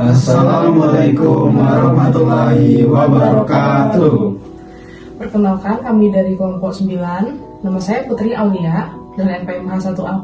Assalamualaikum warahmatullahi wabarakatuh. Perkenalkan, kami dari kelompok 9. Nama saya Putri Aulia dari NPM H1A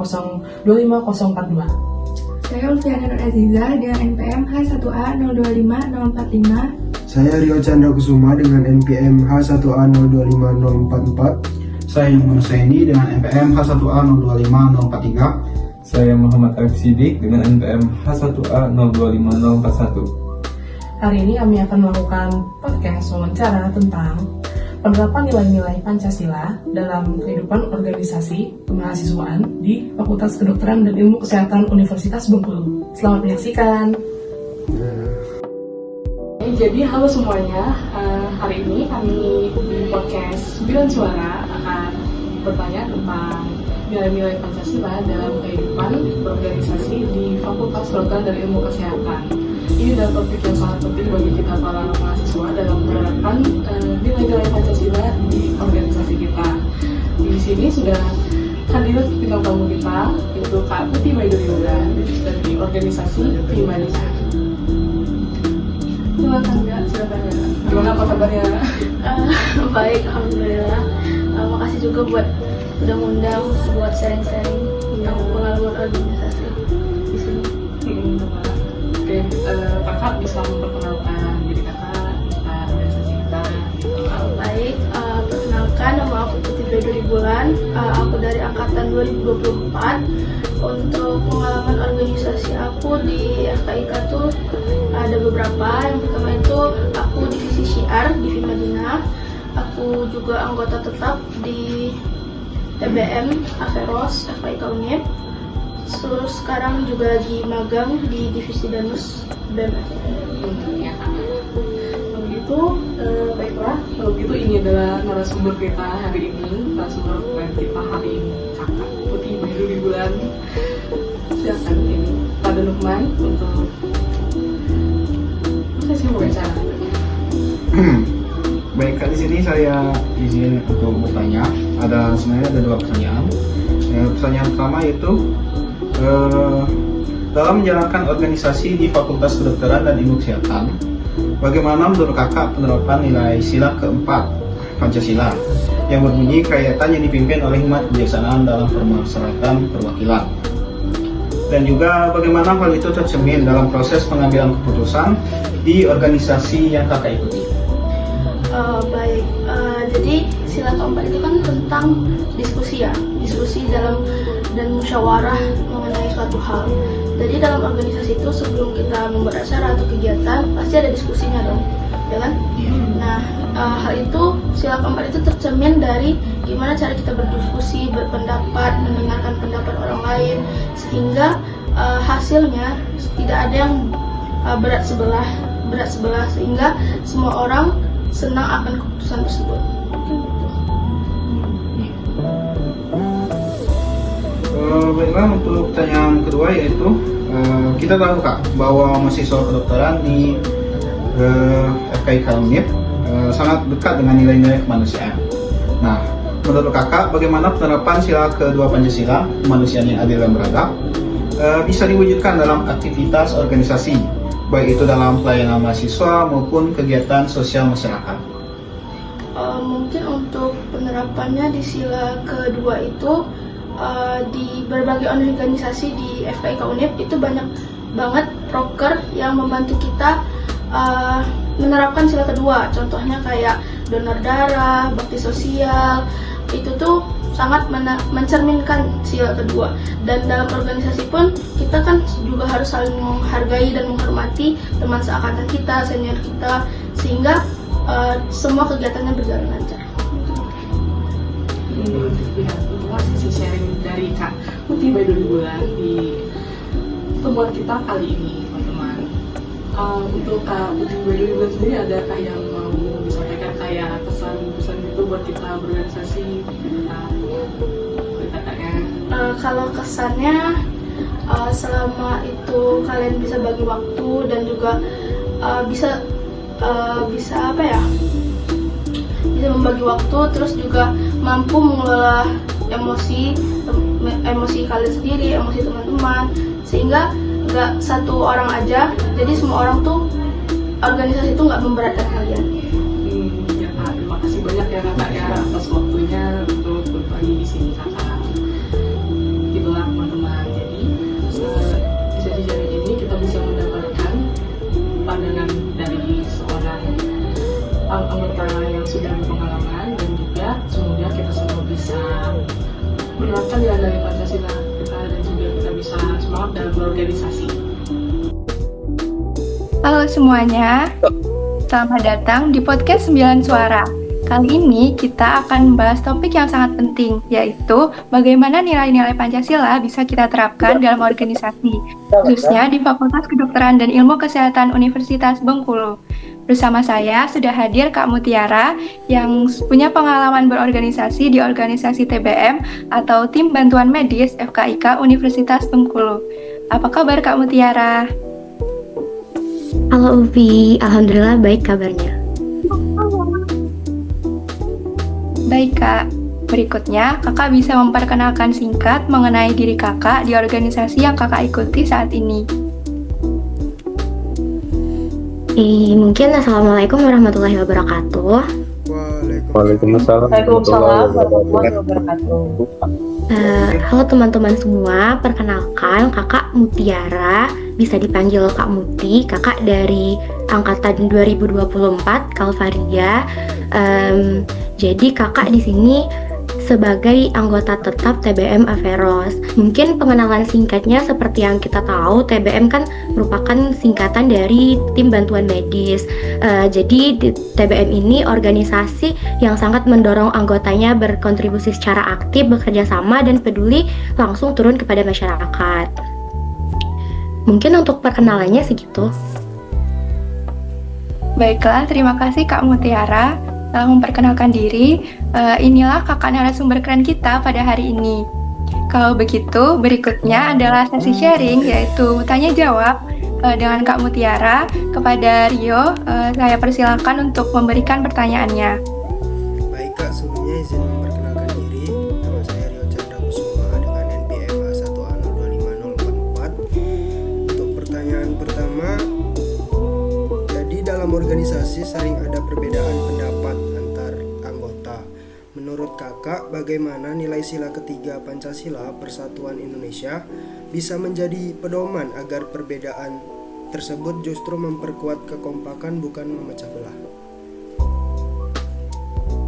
025042. Saya Ulfiana Nur Aziza dengan NPM H1A 025045. Saya Rio Chandra Kusuma dengan NPM H1A 025044. Saya Yuman Husaini dengan NPM H1A 025043. Saya Muhammad Arif Sidik dengan NPM H1A 025041. Hari ini kami akan melakukan podcast wawancara tentang penerapan nilai-nilai Pancasila dalam kehidupan organisasi kemahasiswaan di Fakultas Kedokteran dan Ilmu Kesehatan Universitas Bengkulu. Selamat menyaksikan. Jadi halo semuanya, hari ini kami di podcast 9 Suara akan bertanya tentang nilai-nilai Pancasila dalam kehidupan berorganisasi di Fakultas Kedokteran dan Ilmu Kesehatan. Ini adalah topik yang sangat penting bagi kita para mahasiswa dalam menerapkan nilai-nilai Pancasila di organisasi kita. Di sini sudah hadir bintang tamu kita, yaitu Kak Putih Maidulila dari organisasi Timanisa. Silakan Kak, silakan Kak. Gimana apa kabarnya? Baik, alhamdulillah. Makasih juga buat udah ngundang buat sharing-sharing tentang pengalaman organisasi di sini. Oke, kakak bisa memperkenalkan diri kakak, organisasi kita. Baik, perkenalkan nama aku Putih Beduri Bulan. Aku dari angkatan 2024. Untuk pengalaman organisasi aku di FKIK tuh ada beberapa. Yang pertama itu aku divisi syiar di Madinah. Aku juga anggota tetap di TBM Averos FKIK Unip. Terus sekarang juga lagi magang di divisi Danus BEM. Ya, kalau gitu, baiklah. Kalau gitu ini adalah narasumber kita hari ini, narasumber kita hari ini, kakak Putih Maidulila Bulan. Silakan ini Pada Nukman untuk sesi wawancara. Baik, di sini saya izin untuk bertanya. Sebenarnya ada dua pertanyaan. Pertanyaan pertama yaitu dalam menjalankan organisasi di Fakultas Kedokteran dan Ilmu Kesehatan, bagaimana menurut kakak penerapan nilai sila keempat Pancasila yang berbunyi kerakyatan yang dipimpin oleh hikmat kebijaksanaan dalam permasyarakatan perwakilan? Dan juga bagaimana hal itu tercermin dalam proses pengambilan keputusan di organisasi yang kakak ikuti? Baik, jadi sila keempat itu kan tentang diskusi ya, diskusi dalam dan musyawarah mengenai suatu hal. Jadi dalam organisasi itu sebelum kita membuat acara atau kegiatan pasti ada diskusinya dong, ya kan? Nah, hal itu sila keempat itu tercermin dari gimana cara kita berdiskusi, berpendapat, mendengarkan pendapat orang lain, sehingga hasilnya tidak ada yang berat sebelah, sehingga semua orang senang akan keputusan tersebut. Baiklah, untuk pertanyaan kedua yaitu kita tahu kak bahwa mahasiswa kedokteran di FKIK Unip sangat dekat dengan nilai-nilai kemanusiaan. Nah, menurut kakak bagaimana penerapan sila kedua Pancasila, kemanusiaan yang adil dan beradab, bisa diwujudkan dalam aktivitas organisasi, baik itu dalam pelayanan mahasiswa maupun kegiatan sosial masyarakat? Mungkin untuk penerapannya di sila kedua itu di berbagai organisasi di FKIK Unip itu banyak banget proker yang membantu kita menerapkan sila kedua. Contohnya kayak donor darah, bakti sosial, itu tuh sangat mencerminkan sila kedua. Dan dalam organisasi pun kita kan juga harus saling menghargai dan menghormati teman seangkatan kita, senior kita, sehingga semua kegiatannya berjalan lancar. Untuk sesi sharing dari Kak Putih Maidulila Bulan di pertemuan kita kali ini, teman-teman. Untuk Kak Putih Maidulila Bulan sendiri, adakah yang mau disampaikan kayak pesan-pesan itu buat kita berorganisasi? Kalau kesannya selama itu kalian bisa bagi waktu dan juga bisa apa ya, bisa membagi waktu, terus juga mampu mengelola emosi kalian sendiri, emosi teman-teman, sehingga nggak satu orang aja, jadi semua orang tuh organisasi itu nggak memberatkan kalian. Ya Kak, terima kasih banyak ya Kak ya atas waktunya untuk berbagi di sini Kakak. Itulah teman-teman. Jadi di sesi sharing ini kita bisa mendapatkan pandangan dari seorang anggota yang sudah berpengalaman, dan juga semoga kita semua bisa menerapkan nilai-nilai Pancasila kita, dan juga kita bisa semangat dalam berorganisasi. Halo semuanya, selamat datang di podcast 9 Suara. Kali ini kita akan membahas topik yang sangat penting, yaitu bagaimana nilai-nilai Pancasila bisa kita terapkan dalam organisasi, khususnya di Fakultas Kedokteran dan Ilmu Kesehatan Universitas Bengkulu. Bersama saya sudah hadir Kak Mutiara yang punya pengalaman berorganisasi di organisasi TBM atau Tim Bantuan Medis FKIK Universitas Bengkulu. Apa kabar Kak Mutiara? Halo Uvi, alhamdulillah baik kabarnya. Baik Kak, berikutnya Kakak bisa memperkenalkan singkat mengenai diri Kakak di organisasi yang Kakak ikuti saat ini. Mungkin Assalamualaikum warahmatullahi wabarakatuh. Waalaikumsalam warahmatullahi wabarakatuh. Halo teman-teman semua, perkenalkan Kakak Mutiara, bisa dipanggil Kak Muti, kakak dari angkatan 2024 Kalvaria. Jadi kakak di sini sebagai anggota tetap TBM Averos. Mungkin pengenalan singkatnya seperti yang kita tahu, TBM kan merupakan singkatan dari Tim Bantuan Medis. Jadi di TBM ini organisasi yang sangat mendorong anggotanya berkontribusi secara aktif, bekerja sama, dan peduli langsung turun kepada masyarakat. Mungkin untuk perkenalannya segitu. Baiklah, terima kasih Kak Mutiara telah memperkenalkan diri. Inilah kakak narasumber keren kita pada hari ini. Kalau begitu, berikutnya adalah sesi sharing, yaitu tanya jawab dengan Kak Mutiara. Kepada Rio, saya persilakan untuk memberikan pertanyaannya. Baik Kak, sebelumnya izin memperkenalkan diri. Nama saya Rio Chandra Kusuma dengan NPM A1A025044. Untuk pertanyaan pertama, jadi dalam organisasi sering ada perbedaan pendapat antar anggota. Menurut kakak, bagaimana nilai sila ketiga Pancasila Persatuan Indonesia bisa menjadi pedoman agar perbedaan tersebut justru memperkuat kekompakan bukan memecah belah?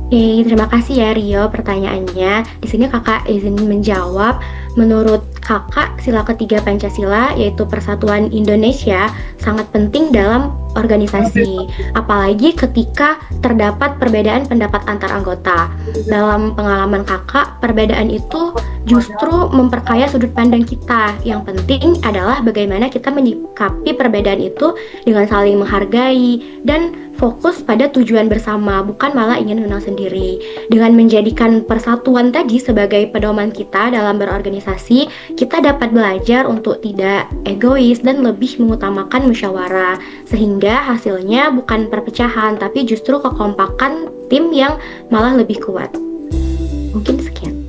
Oke, terima kasih ya Rio pertanyaannya. Di sini kakak izin menjawab. Menurut kakak, sila ketiga Pancasila yaitu Persatuan Indonesia sangat penting dalam organisasi, apalagi ketika terdapat perbedaan pendapat antar anggota. Dalam pengalaman kakak, perbedaan itu justru memperkaya sudut pandang kita. Yang penting adalah bagaimana kita menyikapi perbedaan itu dengan saling menghargai dan fokus pada tujuan bersama, bukan malah ingin menang sendiri. Dengan menjadikan persatuan tadi sebagai pedoman kita dalam berorganisasi, kita dapat belajar untuk tidak egois dan lebih mengutamakan musyawarah, sehingga hasilnya bukan perpecahan, tapi justru kekompakan tim yang malah lebih kuat. Mungkin sekian.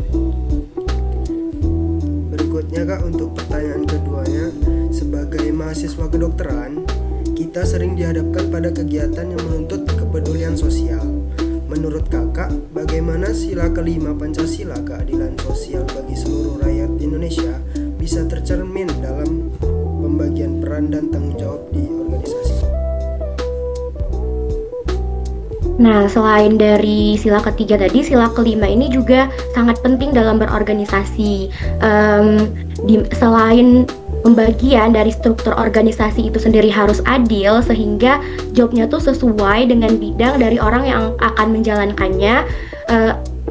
Berikutnya Kak, untuk pertanyaan keduanya, sebagai mahasiswa kedokteran, kita sering dihadapkan pada kegiatan yang menuntut kepedulian sosial. Menurut kakak, bagaimana sila kelima Pancasila, keadilan sosial bagi seluruh rakyat Indonesia, bisa tercermin dalam pembagian peran dan tanggung jawab di organisasi? Nah, selain dari sila ketiga tadi, sila kelima ini juga sangat penting dalam berorganisasi. Selain pembagian dari struktur organisasi itu sendiri harus adil, sehingga jobnya tuh sesuai dengan bidang dari orang yang akan menjalankannya.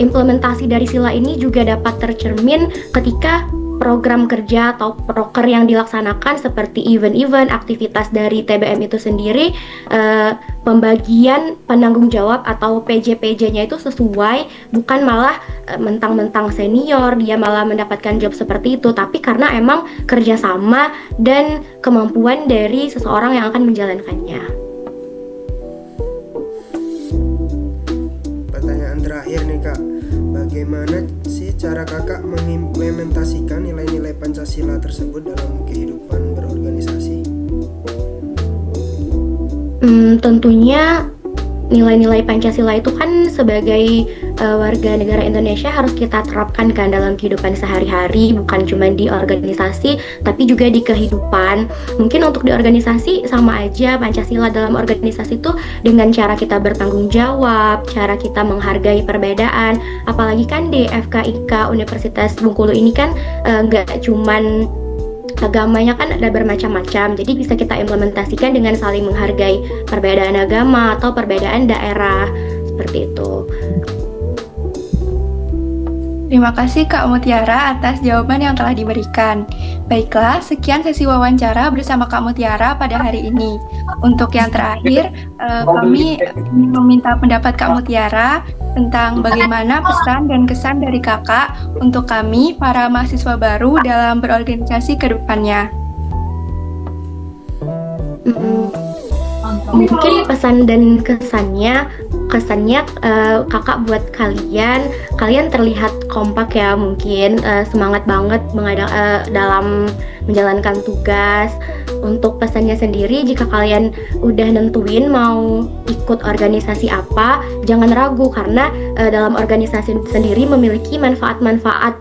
Implementasi dari sila ini juga dapat tercermin ketika program kerja atau proker yang dilaksanakan seperti event-event, aktivitas dari TBM itu sendiri, pembagian penanggung jawab atau PJ-PJ-nya itu sesuai, bukan malah mentang-mentang senior dia malah mendapatkan job seperti itu, tapi karena emang kerjasama dan kemampuan dari seseorang yang akan menjalankannya. Pertanyaan terakhir terakhir nih Kak, bagaimana sih cara Kakak mengimplementasikan nilai-nilai Pancasila tersebut dalam kehidupan berorganisasi? Tentunya nilai-nilai Pancasila itu kan sebagai warga negara Indonesia harus kita terapkan kan dalam kehidupan sehari-hari, bukan cuma di organisasi tapi juga di kehidupan. Mungkin untuk di organisasi sama aja, Pancasila dalam organisasi itu dengan cara kita bertanggung jawab, cara kita menghargai perbedaan. Apalagi kan di FKIK Universitas Bengkulu ini kan nggak cuman agamanya kan ada bermacam-macam, jadi bisa kita implementasikan dengan saling menghargai perbedaan agama atau perbedaan daerah, seperti itu. Terima kasih Kak Mutiara atas jawaban yang telah diberikan. Baiklah, sekian sesi wawancara bersama Kak Mutiara pada hari ini. Untuk yang terakhir, kami ingin meminta pendapat Kak Mutiara tentang bagaimana pesan dan kesan dari Kakak untuk kami, para mahasiswa baru dalam berorganisasi ke depannya. Mungkin pesan dan kesannya Kakak buat kalian terlihat kompak ya, mungkin semangat banget dalam menjalankan tugas. Untuk pesannya sendiri, jika kalian udah nentuin mau ikut organisasi apa, jangan ragu karena dalam organisasi sendiri memiliki manfaat-manfaat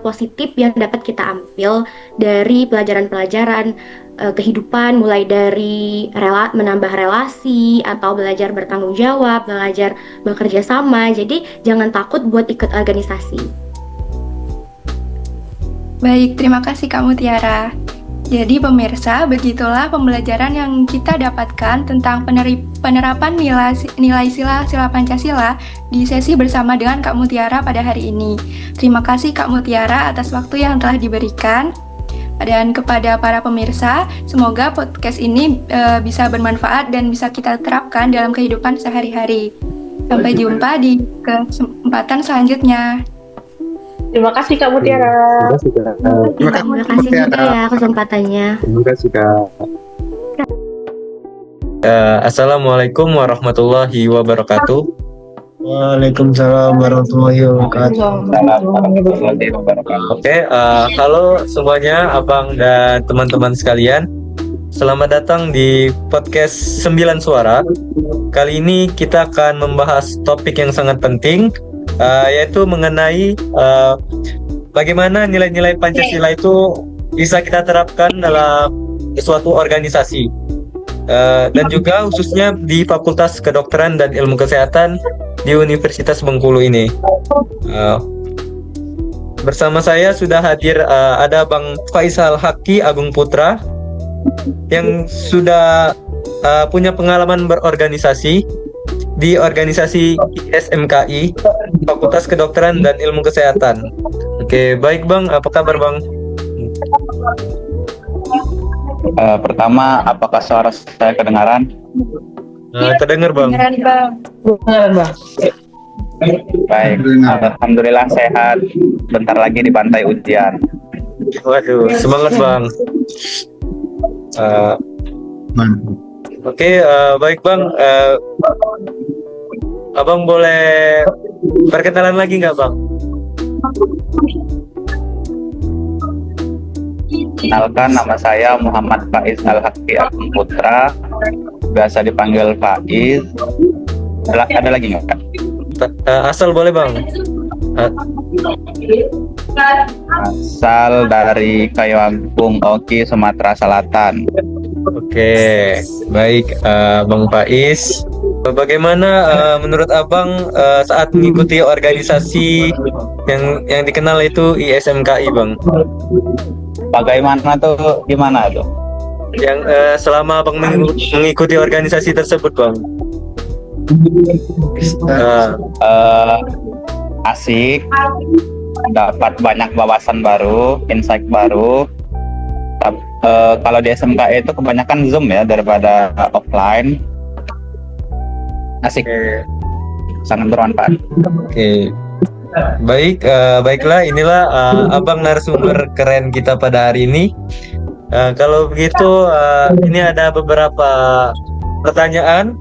positif yang dapat kita ambil dari pelajaran-pelajaran kehidupan, mulai dari menambah relasi atau belajar bertanggung jawab, belajar bekerja sama. Jadi jangan takut buat ikut organisasi. Baik, terima kasih Kak Mutiara. Jadi pemirsa, begitulah pembelajaran yang kita dapatkan tentang penerapan nilai sila Pancasila di sesi bersama dengan Kak Mutiara pada hari ini. Terima kasih Kak Mutiara atas waktu yang telah diberikan. Dan kepada para pemirsa, semoga podcast ini bisa bermanfaat dan bisa kita terapkan dalam kehidupan sehari-hari. Sampai jumpa di kesempatan selanjutnya. Terima kasih Kak Mutiara. Terima kasih juga ya kesempatannya. Terima kasih Kak. Assalamualaikum warahmatullahi wabarakatuh. Waalaikumsalam warahmatullahi wabarakatuh. Oke, halo semuanya, abang dan teman-teman sekalian. Selamat datang di podcast 9 Suara. Kali ini kita akan membahas topik yang sangat penting, yaitu mengenai bagaimana nilai-nilai Pancasila itu bisa kita terapkan dalam suatu organisasi, dan juga khususnya di Fakultas Kedokteran dan Ilmu Kesehatan di Universitas Bengkulu ini. Bersama saya sudah hadir ada Bang Faisal Haki Agung Putra yang sudah punya pengalaman berorganisasi di organisasi ISMKI, Fakultas Kedokteran dan Ilmu Kesehatan. Oke, baik Bang, apa kabar Bang? Pertama, apakah suara saya kedengaran? Terdengar Bang. Baik, alhamdulillah sehat. Bentar lagi di pantai ujian. Waduh, semangat Bang. Oke, baik Bang. Abang boleh perkenalan lagi nggak Bang? Kenalkan, nama saya Muhammad Faiz Al-Haki Agung Putra, biasa dipanggil Faiz. Ada lagi nggak? Asal boleh Bang. Asal dari Kayoagung, Oki, Sumatera Selatan. Oke, baik Bang Faiz. Bagaimana menurut Abang saat mengikuti organisasi yang dikenal itu ISMKI Bang? Bagaimana tuh? Gimana tuh? Yang selama Abang mengikuti organisasi tersebut Bang? Asik, dapat banyak wawasan baru, insight baru. Kalau di SMK itu kebanyakan Zoom ya daripada offline. Asik, sangat bermanfaat. Oke. Baik, baiklah, inilah Abang narasumber keren kita pada hari ini. Kalau begitu, ini ada beberapa pertanyaan.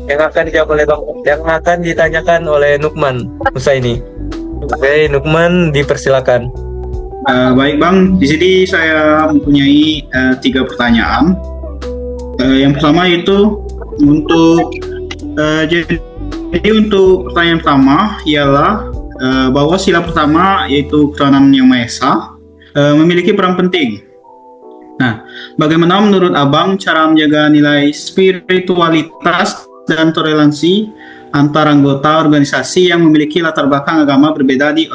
yang akan dijawab oleh yang akan ditanyakan oleh Nukman Husaini. Oke, Nukman dipersilakan. Baik Bang, di sini saya mempunyai 3 pertanyaan. Yang pertama itu jadi untuk pertanyaan pertama ialah bahwa sila pertama yaitu ketuhanan yang Maha Esa memiliki peran penting. Nah, bagaimana menurut Abang cara menjaga nilai spiritualitas dan toleransi antara anggota organisasi yang memiliki latar belakang agama berbeda di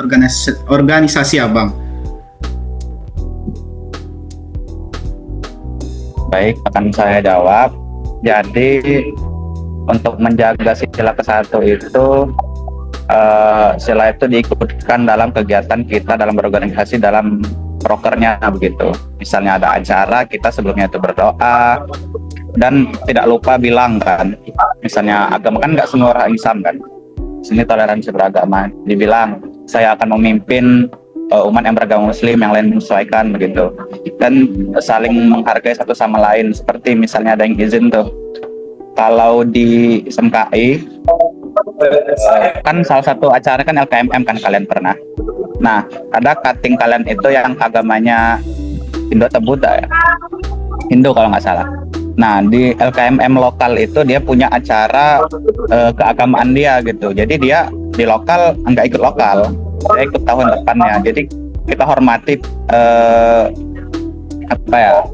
organisasi Abang? Baik, akan saya jawab. Jadi untuk menjaga sila ke-1 itu sila itu diikutkan dalam kegiatan kita dalam berorganisasi dalam prokernya begitu. Misalnya ada acara, kita sebelumnya itu berdoa dan tidak lupa bilang kan. Misalnya agama kan nggak semua orang Islam kan. Sini toleransi beragama. Dibilang saya akan memimpin umat yang beragama Muslim, yang lain menyesuaikan begitu. Dan saling menghargai satu sama lain. Seperti misalnya ada yang izin tuh. Kalau di SMKI kan salah satu acara kan LKMM kan kalian pernah. Nah, ada cutting kalian itu yang agamanya Hindu atau Buddha ya? Hindu kalau nggak salah. Nah, di LKMM lokal itu dia punya acara keagamaan dia gitu. Jadi dia di lokal nggak ikut lokal, dia ikut tahun depannya. Jadi kita hormati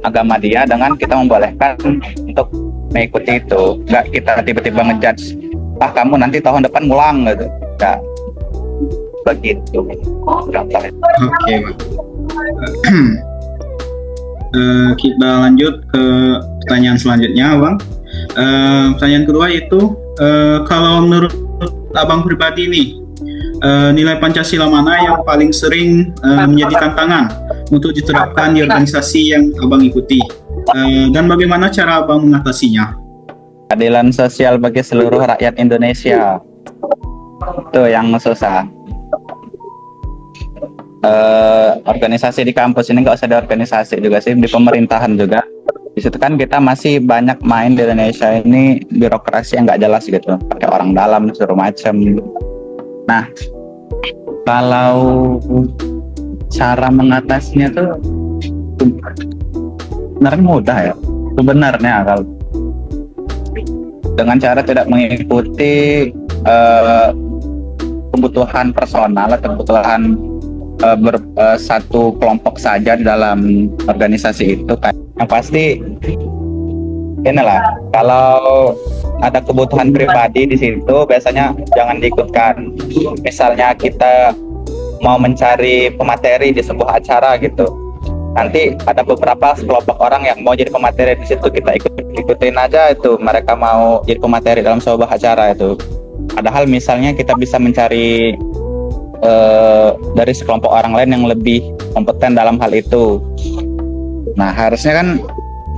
agama dia dengan kita membolehkan untuk mengikuti itu. Nggak kita tiba-tiba ngejudge, kamu nanti tahun depan ngulang gitu. Nggak begitu. Oke, Bang. Kita lanjut ke pertanyaan selanjutnya, Bang. Pertanyaan kedua itu, kalau menurut Abang pribadi nih, nilai Pancasila mana yang paling sering menjadi tantangan untuk diterapkan di organisasi yang Abang ikuti? Dan bagaimana cara Abang mengatasinya? Keadilan sosial bagi seluruh rakyat Indonesia. Itu yang susah. Organisasi di kampus ini nggak usah di organisasi juga sih, di pemerintahan juga. Di situ kan kita masih banyak main di Indonesia ini birokrasi yang nggak jelas gitu, pakai orang dalam suruh macam. Nah, kalau cara mengatasinya tuh sebenarnya mudah ya. Sebenarnya kalau dengan cara tidak mengikuti kebutuhan personal atau kebutuhan satu kelompok saja di dalam organisasi itu kan yang pasti inilah, kalau ada kebutuhan pribadi di situ biasanya jangan diikutkan. Misalnya kita mau mencari pemateri di sebuah acara gitu, nanti ada beberapa kelompok orang yang mau jadi pemateri di situ, kita ikutin aja itu, mereka mau jadi pemateri dalam sebuah acara itu. Padahal misalnya kita bisa mencari dari sekelompok orang lain yang lebih kompeten dalam hal itu. Nah, harusnya kan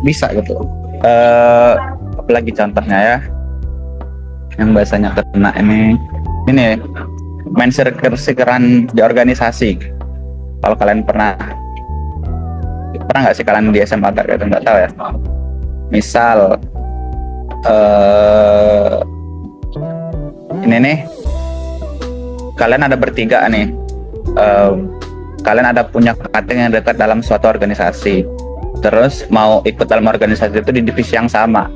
bisa gitu. Apalagi contohnya ya, yang biasanya kena ini main sekeran di organisasi. Kalau kalian pernah nggak sih kalian di SMA gitu, nggak tahu ya. Misal ini nih, kalian ada bertiga nih, kalian ada punya cutting yang dekat dalam suatu organisasi, terus mau ikut dalam organisasi itu di divisi yang sama.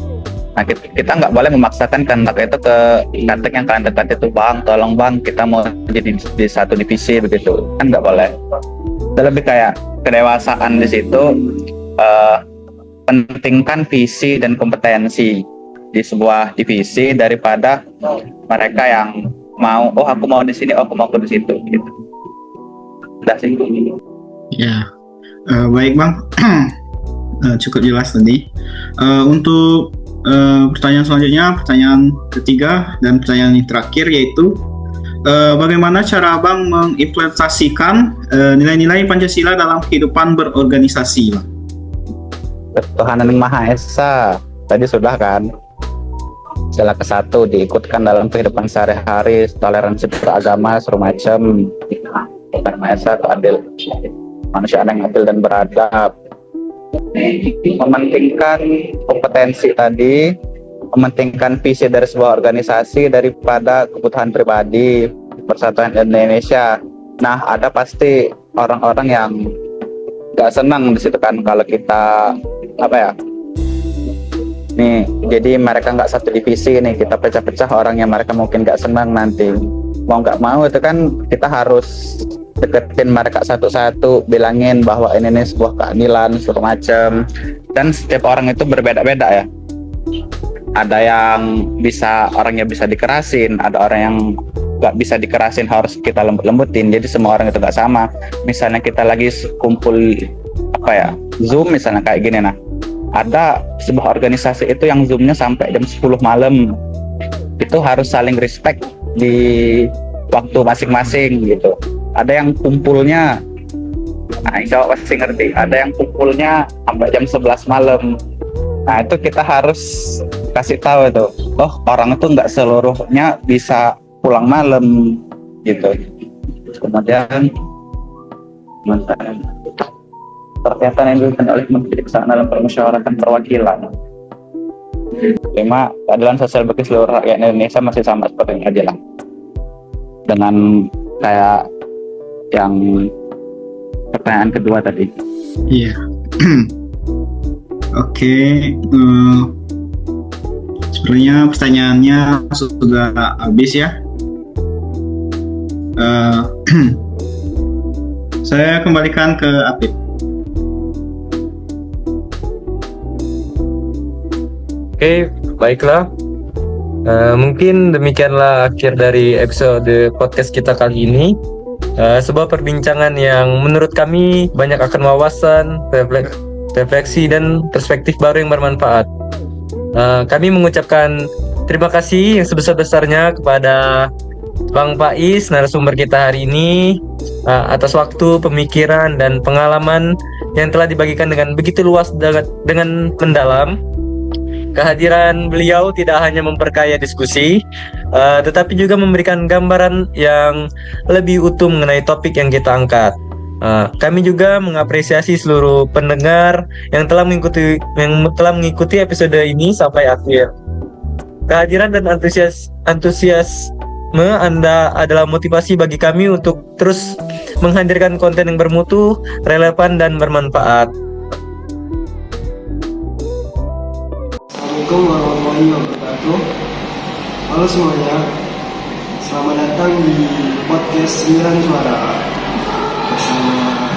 Nah, kita nggak boleh memaksakan kehendak itu ke cutting yang kalian dekat itu, bang, tolong bang, kita mau jadi di satu divisi begitu, kan nggak boleh. Itu lebih kayak kedewasaan di situ, pentingkan visi dan kompetensi di sebuah divisi daripada mereka yang mau, aku mau di sini, aku mau di situ gitu. Udah sih. Ya, baik Bang, cukup jelas tadi. Untuk pertanyaan selanjutnya, pertanyaan ketiga dan pertanyaan yang terakhir yaitu bagaimana cara Abang mengimplementasikan nilai-nilai Pancasila dalam kehidupan berorganisasi, Bang? Ketuhanan yang Maha Esa tadi sudah kan. Sila ke-1 diikutkan dalam kehidupan sehari-hari, toleransi beragama, segala macam. Tuhan Maha Esa itu adil, manusia yang adil dan beradab. Mementingkan kompetensi tadi, mementingkan visi dari sebuah organisasi daripada kebutuhan pribadi Persatuan Indonesia. Nah, ada pasti orang-orang yang gak senang di situ kan kalau kita nih, jadi mereka nggak satu divisi nih, kita pecah-pecah orang yang mereka mungkin nggak senang nanti. Mau nggak mau itu kan kita harus deketin mereka satu-satu, bilangin bahwa ini nih sebuah keadilan segala macam. Dan setiap orang itu berbeda-beda ya. Ada yang orangnya bisa dikerasin, ada orang yang nggak bisa dikerasin, harus kita lembut-lembutin. Jadi semua orang itu nggak sama. Misalnya kita lagi kumpul Zoom misalnya kayak gini, nah ada sebuah organisasi itu yang Zoom-nya sampai jam 10 malam. Itu harus saling respect di waktu masing-masing gitu. Ada yang kumpulnya, nah insya Allah pasti ngerti, ada yang kumpulnya sampai jam 11 malam. Nah itu kita harus kasih tahu itu, orang itu nggak seluruhnya bisa pulang malam gitu. Kemudian ternyata yang dilakukan oleh Menteri Kesehatan dalam permusyawaratan perwakilan. 5. Keadilan sosial bagi seluruh rakyat Indonesia masih sama seperti ini aja lah. Dengan kayak yang pertanyaan kedua tadi. Iya. Oke. Sepertinya pertanyaannya sudah habis ya. Saya kembalikan ke Apip. Oke, baiklah. Mungkin demikianlah akhir dari episode podcast kita kali ini. Sebuah perbincangan yang menurut kami banyak akan wawasan, refleksi, dan perspektif baru yang bermanfaat. Kami mengucapkan terima kasih yang sebesar-besarnya kepada Bang Faiz, narasumber kita hari ini, atas waktu, pemikiran, dan pengalaman yang telah dibagikan dengan begitu luas dengan mendalam. Kehadiran beliau tidak hanya memperkaya diskusi, tetapi juga memberikan gambaran yang lebih utuh mengenai topik yang kita angkat. Kami juga mengapresiasi seluruh pendengar yang telah mengikuti episode ini sampai akhir. Kehadiran dan antusiasme Anda adalah motivasi bagi kami untuk terus menghadirkan konten yang bermutu, relevan, dan bermanfaat. Assalamualaikum warahmatullahi wabarakatuh. Halo semuanya, selamat datang di podcast 9 Suara. Bersama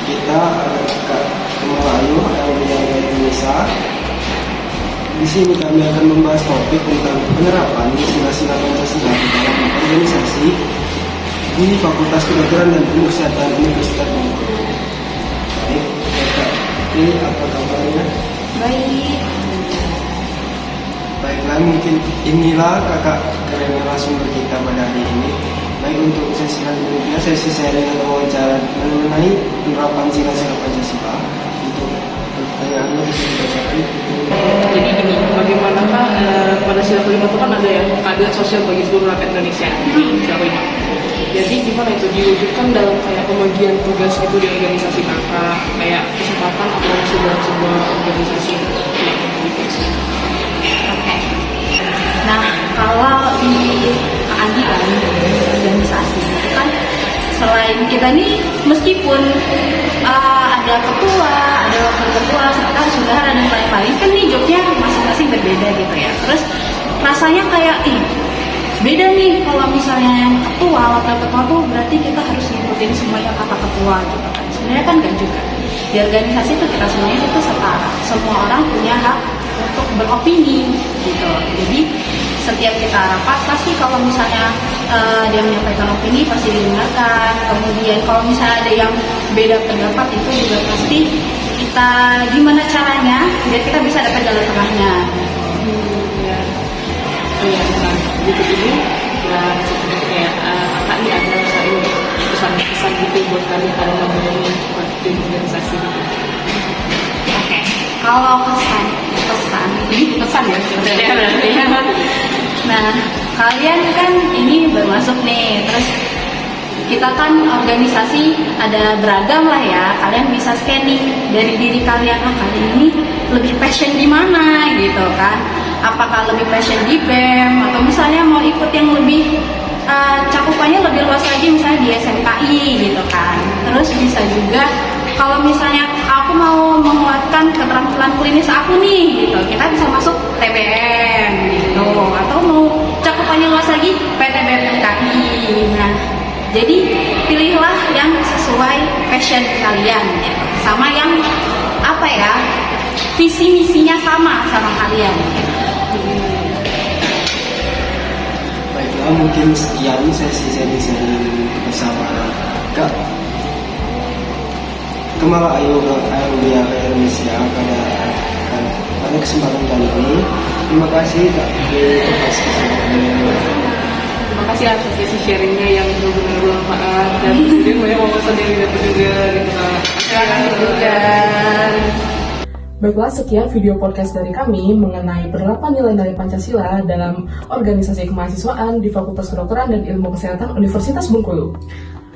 kita ada Kak Melayu yang dari Indonesia. Di sini kami akan membahas topik tentang penerapan sila-sila Pancasila di dalam organisasi di Fakultas Kedokteran dan Ilmu Kesehatan Universitas Bengkulu. Baik, Kak, ini apa kabarnya? Baiklah, mungkin inilah kakak keren narasumber kita pada hari ini. Baik, untuk sesi selanjutnya, sesi sharing atau wawancara mengenai penerapan sila-sila Pancasila. Untuk pertanyaannya bisa dibacakan. Jadi gini, bagaimanakah pada sila kelima itu kan ada ya keadilan sosial bagi seluruh rakyat Indonesia. Sila kelima. Jadi gimana itu diwujudkan dalam kayak pembagian tugas itu di organisasi kakak, kayak kesempatan atau sebuah organisasi. Nah, kalau di keadilan organisasi itu kan selain kita nih meskipun ada ketua, ada wakil ketua, sekretaris, bendahara dan lain-lain, kan nih jobnya masing-masing berbeda gitu ya. Terus rasanya kayak beda nih kalau misalnya yang ketua, wakil ketua tuh berarti kita harus ngikutin semuanya kata ketua gitu kan. Sebenarnya kan enggak juga. Di organisasi itu kita semuanya itu setara. Semua orang punya hak untuk beropini gitu. Jadi setiap kita rapat pasti kalau misalnya dia menyampaikan opini pasti didengarkan. Kemudian kalau misalnya ada yang beda pendapat itu juga pasti kita gimana caranya biar kita bisa dapat jalan tengahnya. Nah, gitu ini ya kayak kakak ini ada pesan-pesan gitu buat kalian kalau ngomongin waktu organisasi gitu. Oke. Kalau ini pesan ya sebenarnya. Nah, kalian kan ini baru masuk nih, terus kita kan organisasi ada beragam lah ya. Kalian bisa scanning dari diri kalian, kalian ini lebih passion di mana gitu kan. apakah lebih passion di BEM atau misalnya mau ikut yang lebih cakupannya lebih luas lagi, misalnya di SMKI gitu kan. Terus bisa juga kalau misalnya aku mau menguatkan keterampilan klinis aku nih gitu, kita bisa masuk TBM gitu, atau mau cakupannya luas lagi PTBM MKI. Nah, jadi pilihlah yang sesuai passion kalian gitu. Sama yang apa ya, visi misinya sama kalian gitu. Baiklah, mungkin sekian sesi sharing bersama Kak Kemal Ayu Aulia Indonesia pada kesempatan kali ini. Terima kasih Kak atas kesempatannya. Terima kasih atas sesi sharingnya yang benar-benar bermanfaat dan kemudian banyak wawasan yang didapat juga gitu kan. Silakan juga. Baiklah, sekian video podcast dari kami mengenai penerapan nilai-nilai Pancasila dalam organisasi kemahasiswaan di Fakultas Kedokteran dan Ilmu Kesehatan Universitas Bengkulu.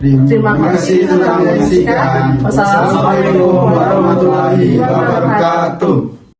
Terima kasih telah menyaksikan. Wassalamualaikum warahmatullahi wabarakatuh.